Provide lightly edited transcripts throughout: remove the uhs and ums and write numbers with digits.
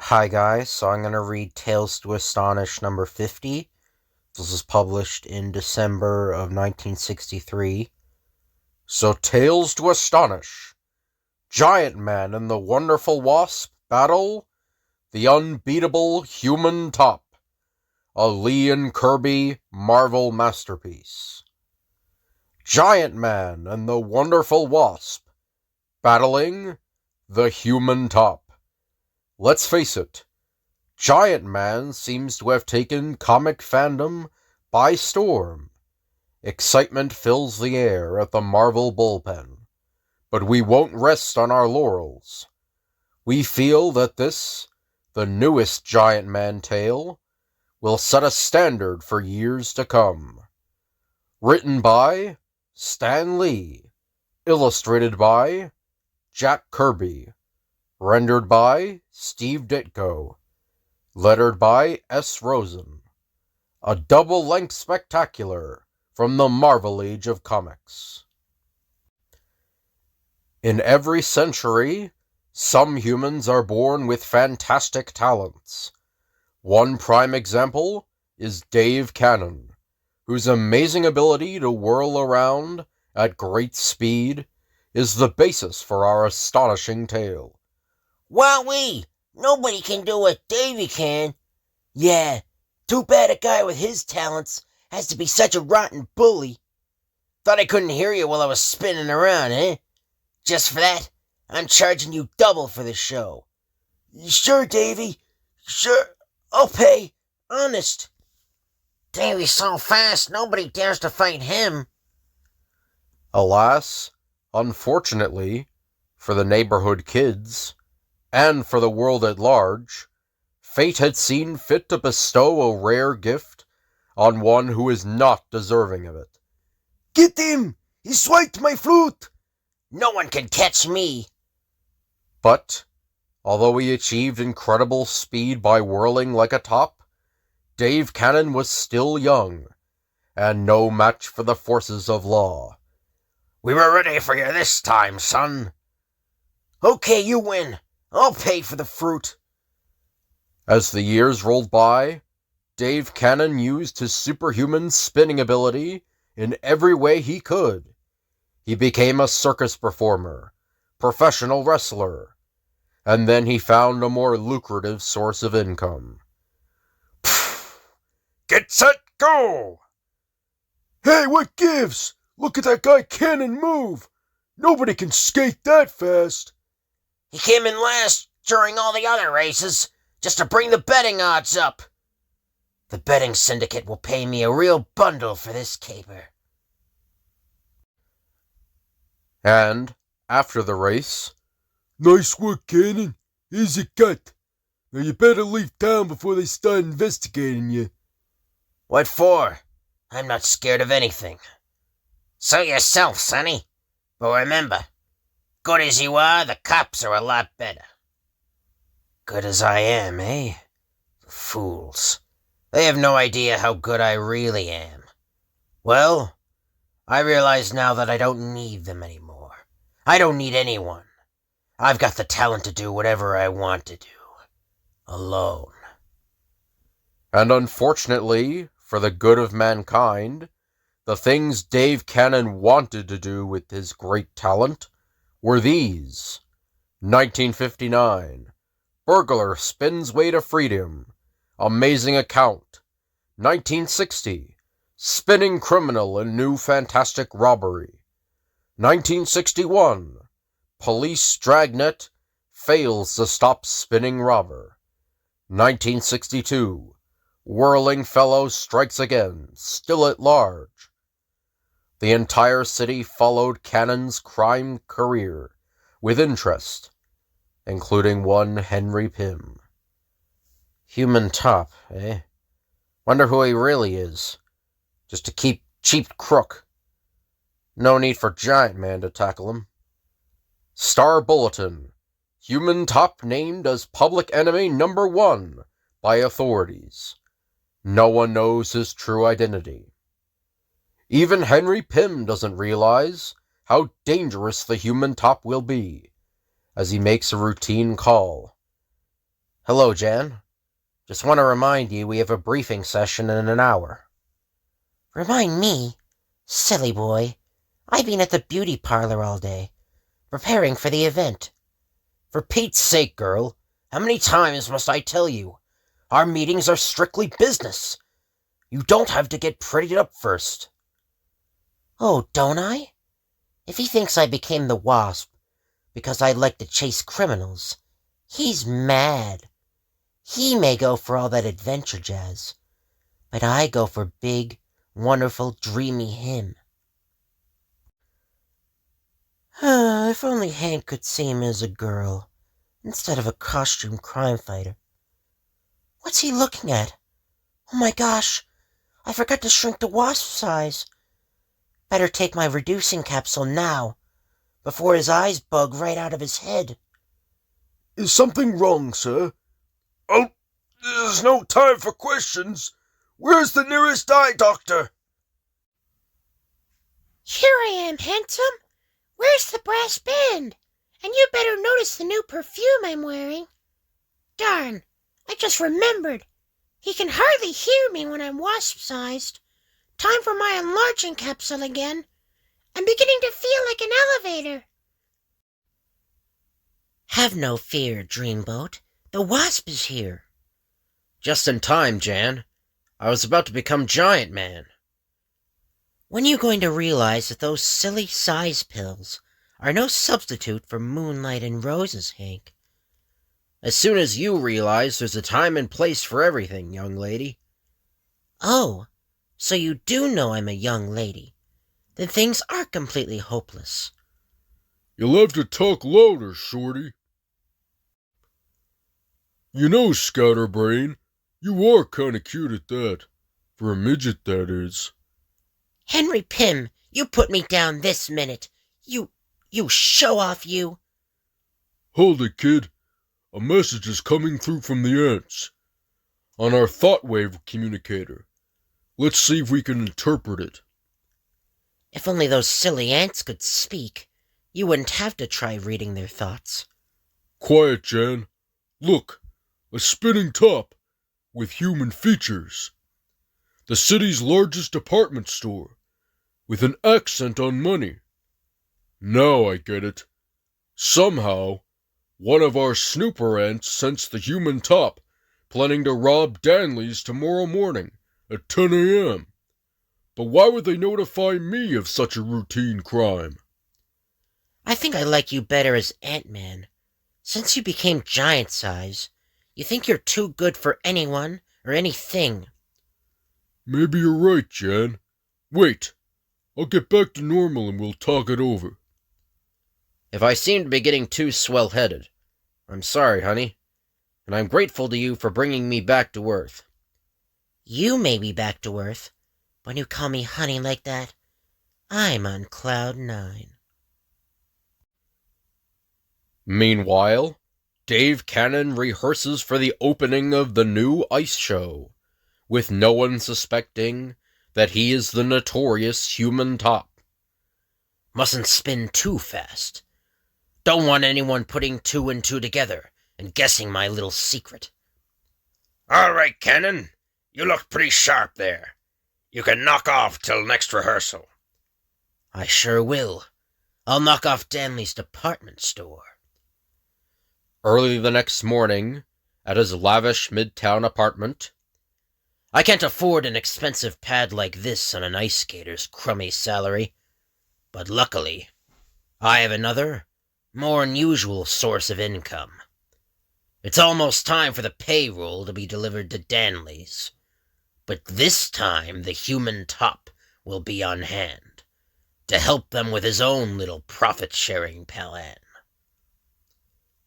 Hi guys, so I'm going to read Tales to Astonish number 50. This was published in December of 1963. So Tales to Astonish. Giant Man and the Wonderful Wasp battle the unbeatable human top. A Lee and Kirby Marvel masterpiece. Giant Man and the Wonderful Wasp battling the human top. Let's face it, Giant Man seems to have taken comic fandom by storm. Excitement fills the air at the Marvel bullpen, but we won't rest on our laurels. We feel that this, the newest Giant Man tale, will set a standard for years to come. Written by Stan Lee, illustrated by Jack Kirby, rendered by Steve Ditko, lettered by S. Rosen. A double-length spectacular from the Marvel Age of Comics. In every century, some humans are born with fantastic talents. One prime example is Dave Cannon, whose amazing ability to whirl around at great speed is the basis for our astonishing tale. Wowee! Nobody can do what Davy can. Yeah, too bad a guy with his talents has to be such a rotten bully. Thought I couldn't hear you while I was spinning around, eh? Just for that, I'm charging you double for the show. Sure, Davy. Sure, I'll pay. Honest. Davy's so fast, nobody dares to fight him. Alas, unfortunately, for the neighborhood kids, and for the world at large, fate had seen fit to bestow a rare gift on one who is not deserving of it. Get him! He swiped my flute! No one can catch me! But, although he achieved incredible speed by whirling like a top, Dave Cannon was still young, and no match for the forces of law. We were ready for you this time, son. Okay, you win. I'll pay for the fruit. As the years rolled by, Dave Cannon used his superhuman spinning ability in every way he could. He became a circus performer, professional wrestler, and then he found a more lucrative source of income. Get set, go! Hey, what gives? Look at that guy Cannon move! Nobody can skate that fast! He came in last during all the other races, just to bring the betting odds up. The betting syndicate will pay me a real bundle for this caper. And, after the race, Nice work, Cannon. Here's your cut. Now you better leave town before they start investigating you. What for? I'm not scared of anything. So yourself, Sonny. But remember, good as you are, the cops are a lot better. Good as I am, eh? Fools. They have no idea how good I really am. Well, I realize now that I don't need them anymore. I don't need anyone. I've got the talent to do whatever I want to do. Alone. and unfortunately, for the good of mankind, the things Dave Cannon wanted to do with his great talent were these. 1959, Burglar Spins Way to Freedom, Amazing Account. 1960, Spinning Criminal in New Fantastic Robbery. 1961, Police Dragnet Fails to Stop Spinning Robber. 1962, Whirling Fellow Strikes Again, Still at Large. The entire city followed Cannon's crime career with interest, including one Henry Pym. Human top, eh? Wonder who he really is. Just a cheap crook. No need for Giant Man to tackle him. Star Bulletin. Human top named as public enemy number 1 by authorities. No one knows his true identity. Even Henry Pym doesn't realize how dangerous the human top will be as he makes a routine call. Hello, Jan. Just want to remind you we have a briefing session in an hour. Remind me? Silly boy. I've been at the beauty parlor all day, preparing for the event. For Pete's sake, girl, how many times must I tell you? Our meetings are strictly business. You don't have to get prettied up first. Oh, don't I? If he thinks I became the Wasp because I like to chase criminals, he's mad. He may go for all that adventure jazz, but I go for big, wonderful, dreamy him. If only Hank could see me as a girl, instead of a costume crime fighter. What's he looking at? Oh my gosh, I forgot to shrink to Wasp size. Better take my reducing capsule now, before his eyes bug right out of his head. Is something wrong, sir? Oh, there's no time for questions. Where's the nearest eye doctor? Here I am, handsome. Where's the brass band? And you better notice the new perfume I'm wearing. Darn, I just remembered. He can hardly hear me when I'm wasp-sized. Time for my enlarging capsule again. I'm beginning to feel like an elevator. Have no fear, Dreamboat. The Wasp is here. Just in time, Jan. I was about to become Giant Man. When are you going to realize that those silly size pills are no substitute for moonlight and roses, Hank? As soon as you realize there's a time and place for everything, young lady. Oh, so you do know I'm a young lady. Then things are completely hopeless. You'll have to talk louder, Shorty. You know, Scatterbrain, you are kinda cute at that. For a midget, that is. Henry Pym, you put me down this minute. You show-off, you. Hold it, kid. A message is coming through from the ants. On our thought wave communicator. Let's see if we can interpret it. If only those silly ants could speak, you wouldn't have to try reading their thoughts. Quiet, Jan. Look, a spinning top with human features. The city's largest department store with an accent on money. Now I get it. Somehow, one of our snooper ants sensed the human top planning to rob Danley's tomorrow morning at 10 a.m. But why would they notify me of such a routine crime? I think I like you better as Ant-Man. Since you became giant size, you think you're too good for anyone or anything. Maybe you're right, Jan. Wait, I'll get back to normal and we'll talk it over. If I seem to be getting too swell-headed, I'm sorry, honey. And I'm grateful to you for bringing me back to Earth. You may be back to Earth. When you call me honey like that, I'm on cloud 9. Meanwhile, Dave Cannon rehearses for the opening of the new ice show, with no one suspecting that he is the notorious Human Top. Mustn't spin too fast. Don't want anyone putting 2 and 2 together and guessing my little secret. All right, Cannon. You look pretty sharp there. You can knock off till next rehearsal. I sure will. I'll knock off Danley's department store. Early the next morning, at his lavish midtown apartment. I can't afford an expensive pad like this on an ice skater's crummy salary. But luckily, I have another, more unusual source of income. It's almost time for the payroll to be delivered to Danley's. But this time the Human Top will be on hand to help them with his own little profit-sharing plan.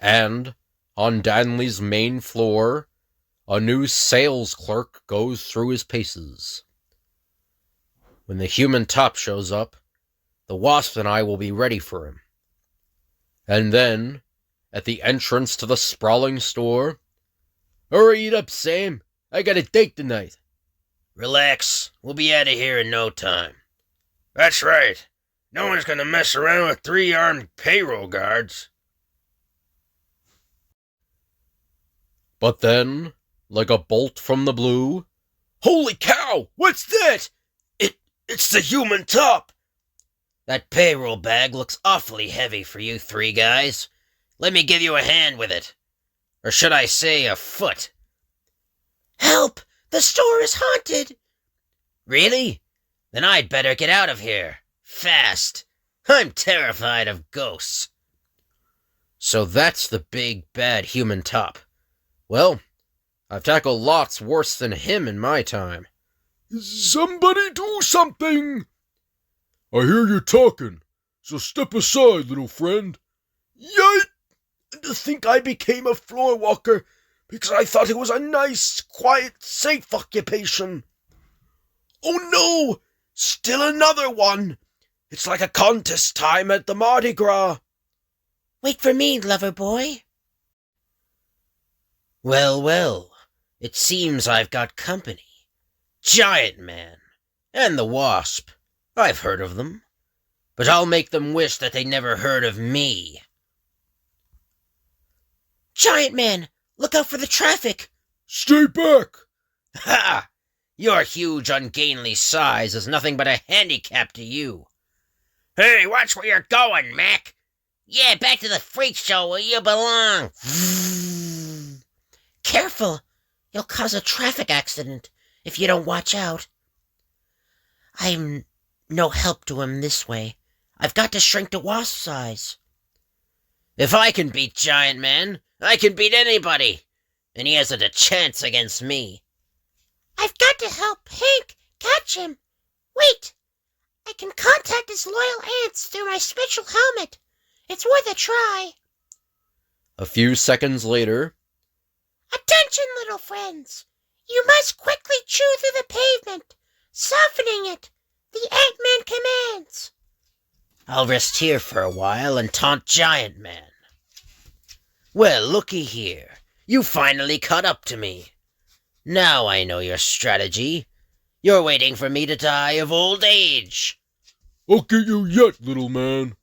And, on Danley's main floor, a new sales clerk goes through his paces. When the Human Top shows up, the Wasp and I will be ready for him. And then, at the entrance to the sprawling store, "Hurry it up, Sam. I got a date tonight." Relax. We'll be out of here in no time. That's right. No one's gonna mess around with 3 armed payroll guards. But then, like a bolt from the blue, Holy cow! What's that? It's the human top! That payroll bag looks awfully heavy for you three guys. Let me give you a hand with it. Or should I say a foot? Help! The store is haunted! Really? Then I'd better get out of here. Fast. I'm terrified of ghosts. so that's the big, bad human top. Well, I've tackled lots worse than him in my time. Somebody do something! I hear you talking, so step aside, little friend. Yikes! To think I became a floor walker because I thought it was a nice, quiet, safe occupation. Oh no! Still another one! It's like a contest time at the Mardi Gras. Wait for me, lover boy. Well, well, it seems I've got company. Giant Man and the Wasp. I've heard of them. But I'll make them wish that they never heard of me. Giant Man, look out for the traffic! Stay back! Ha! Your huge, ungainly size is nothing but a handicap to you. Hey, watch where you're going, Mac! Yeah, back to the freak show where you belong! Careful! You'll cause a traffic accident if you don't watch out. I'm no help to him this way. I've got to shrink to Wasp size. If I can beat Giant Man, I can beat anybody. And he hasn't a chance against me. I've got to help Hank catch him. Wait! I can contact his loyal ants through my special helmet. It's worth a try. A few seconds later, Attention, little friends! You must quickly chew through the pavement, softening it. The Ant-Man commands. I'll rest here for a while and taunt Giant Man. Well, looky here. You finally caught up to me. Now I know your strategy. You're waiting for me to die of old age. I'll get you yet, little man.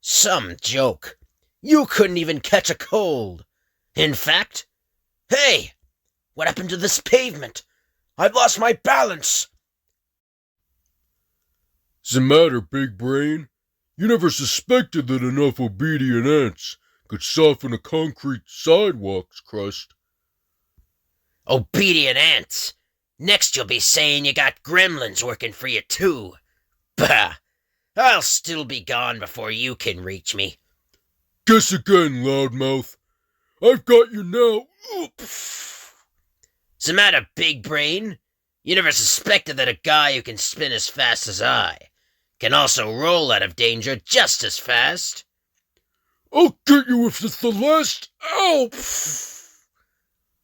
Some joke. You couldn't even catch a cold. In fact, hey, what happened to this pavement? I've lost my balance. What's the matter, big brain? You never suspected that enough obedient ants could soften a concrete sidewalk's crust. Obedient ants. Next you'll be saying you got gremlins working for you too. Bah! I'll still be gone before you can reach me. Guess again, loudmouth. I've got you now. What's the matter, big brain? You never suspected that a guy who can spin as fast as I can also roll out of danger just as fast? I'll get you if it's the last. Ow!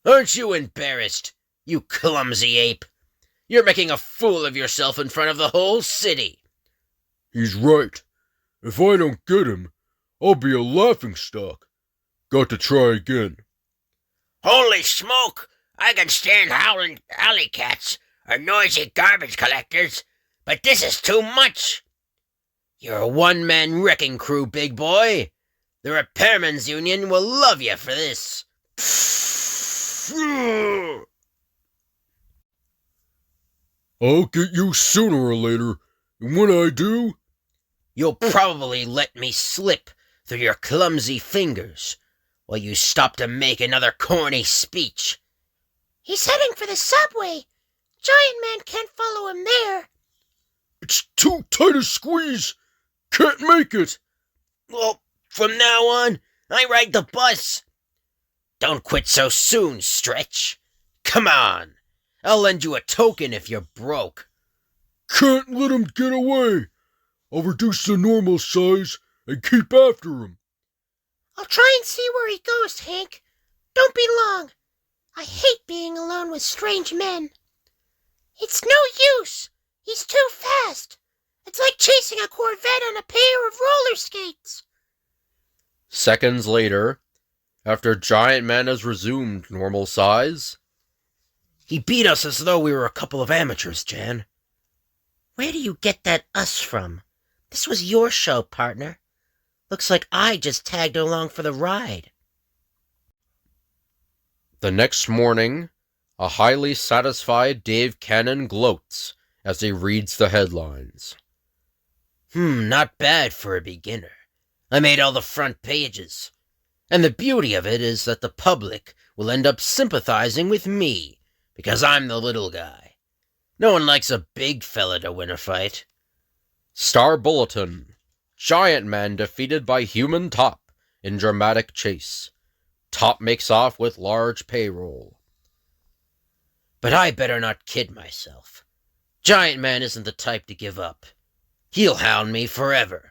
Aren't you embarrassed, you clumsy ape? You're making a fool of yourself in front of the whole city. He's right. If I don't get him, I'll be a laughingstock. Got to try again. Holy smoke! I can stand howling alley cats or noisy garbage collectors, but this is too much. You're a one-man wrecking crew, big boy. The Repairmen's Union will love you for this. I'll get you sooner or later, and when I do, You'll probably let me slip through your clumsy fingers while you stop to make another corny speech. He's heading for the subway. Giant Man can't follow him there. it's too tight a squeeze. Can't make it. Well, from now on, I ride the bus. Don't quit so soon, Stretch. Come on. I'll lend you a token if you're broke. Can't let him get away. I'll reduce the normal size and keep after him. I'll try and see where he goes, Hank. Don't be long. I hate being alone with strange men. It's no use. He's too fast. It's like chasing a Corvette on a pair of roller skates. seconds later, after Giant Man has resumed normal size, He beat us as though we were a couple of amateurs, Jan. Where do you get that us from? This was your show, partner. Looks like I just tagged along for the ride. The next morning, a highly satisfied Dave Cannon gloats as he reads the headlines. Not bad for a beginner. I made all the front pages. And the beauty of it is that the public will end up sympathizing with me, because I'm the little guy. No one likes a big fella to win a fight. Star Bulletin. Giant Man defeated by Human Top in dramatic chase. Top makes off with large payroll. But I better not kid myself. Giant Man isn't the type to give up. He'll hound me forever.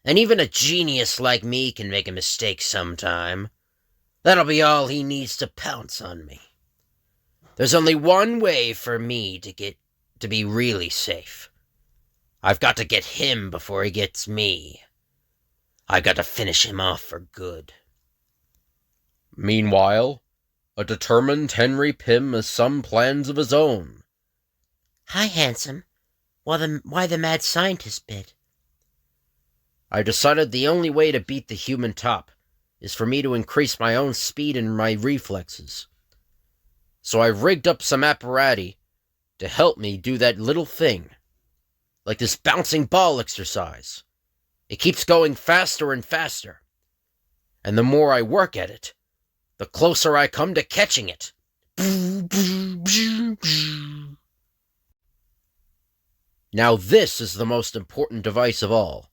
And even a genius like me can make a mistake sometime. That'll be all he needs to pounce on me. There's only one way for me to be really safe. I've got to get him before he gets me. I've got to finish him off for good. Meanwhile, a determined Henry Pym has some plans of his own. Hi, handsome. Why the mad scientist bit? I decided the only way to beat the Human Top is for me to increase my own speed and my reflexes. So I rigged up some apparatus to help me do that little thing. Like this bouncing ball exercise. It keeps going faster and faster. And the more I work at it, the closer I come to catching it. Now this is the most important device of all.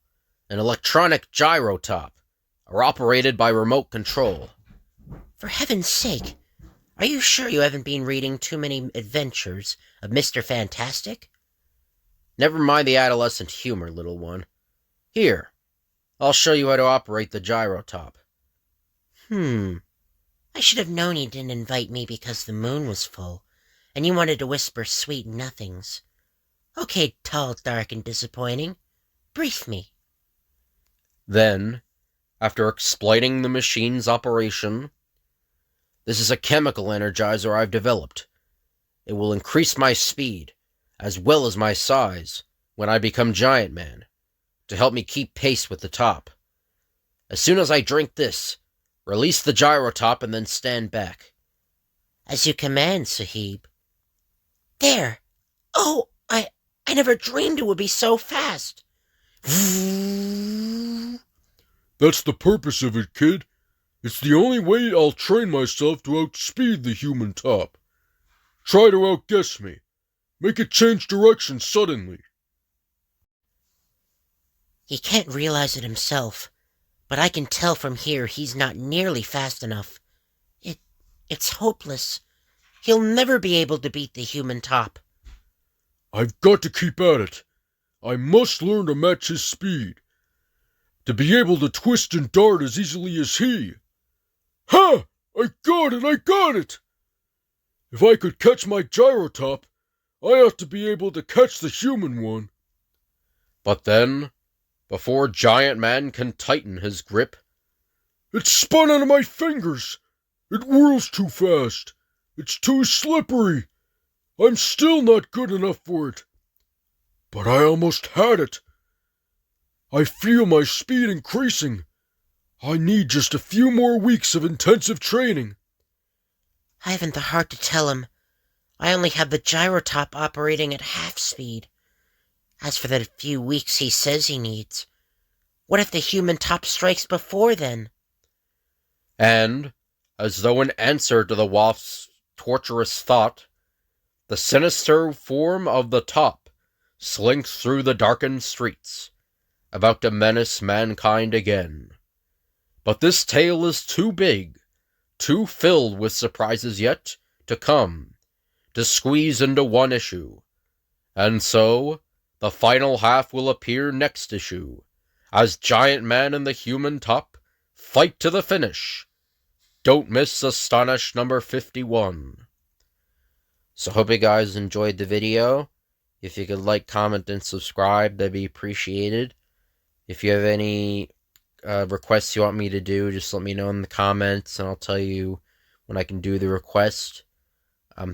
An electronic gyrotop, operated by remote control. For heaven's sake, are you sure you haven't been reading too many adventures of Mr. Fantastic? Never mind the adolescent humor, little one. Here, I'll show you how to operate the gyrotop. I should have known you didn't invite me because the moon was full, and you wanted to whisper sweet nothings. Okay, tall, dark, and disappointing. Brief me. Then, after explaining the machine's operation, this is a chemical energizer I've developed. It will increase my speed, as well as my size, when I become Giant Man, to help me keep pace with the top. As soon as I drink this, release the gyrotop and then stand back. As you command, Sahib. There! Oh, I never dreamed it would be so fast! That's the purpose of it, kid. It's the only way I'll train myself to outspeed the Human Top. Try to outguess me. Make it change direction suddenly. He can't realize it himself, but I can tell from here he's not nearly fast enough. It's hopeless. He'll never be able to beat the Human Top. I've got to keep at it. I must learn to match his speed. To be able to twist and dart as easily as he. Ha! I got it! If I could catch my gyrotop, I ought to be able to catch the human one. But then, before Giant Man can tighten his grip, it's spun out of my fingers. It whirls too fast. It's too slippery. I'm still not good enough for it. But I almost had it. I feel my speed increasing. I need just a few more weeks of intensive training. I haven't the heart to tell him. I only have the gyrotop operating at half speed. As for the few weeks he says he needs, what if the Human Top strikes before then? And, as though in answer to the Wasp's torturous thought, the sinister form of the Top slinks through the darkened streets, about to menace mankind again. But this tale is too big, too filled with surprises yet to come, to squeeze into one issue. And so, the final half will appear next issue, as Giant Man and the Human Top fight to the finish. Don't miss Astonish number 51. So hope you guys enjoyed the video. If you could like, comment, and subscribe, that'd be appreciated. If you have any requests you want me to do, just let me know in the comments, and I'll tell you when I can do the request.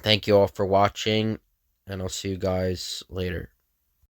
Thank you all for watching, and I'll see you guys later.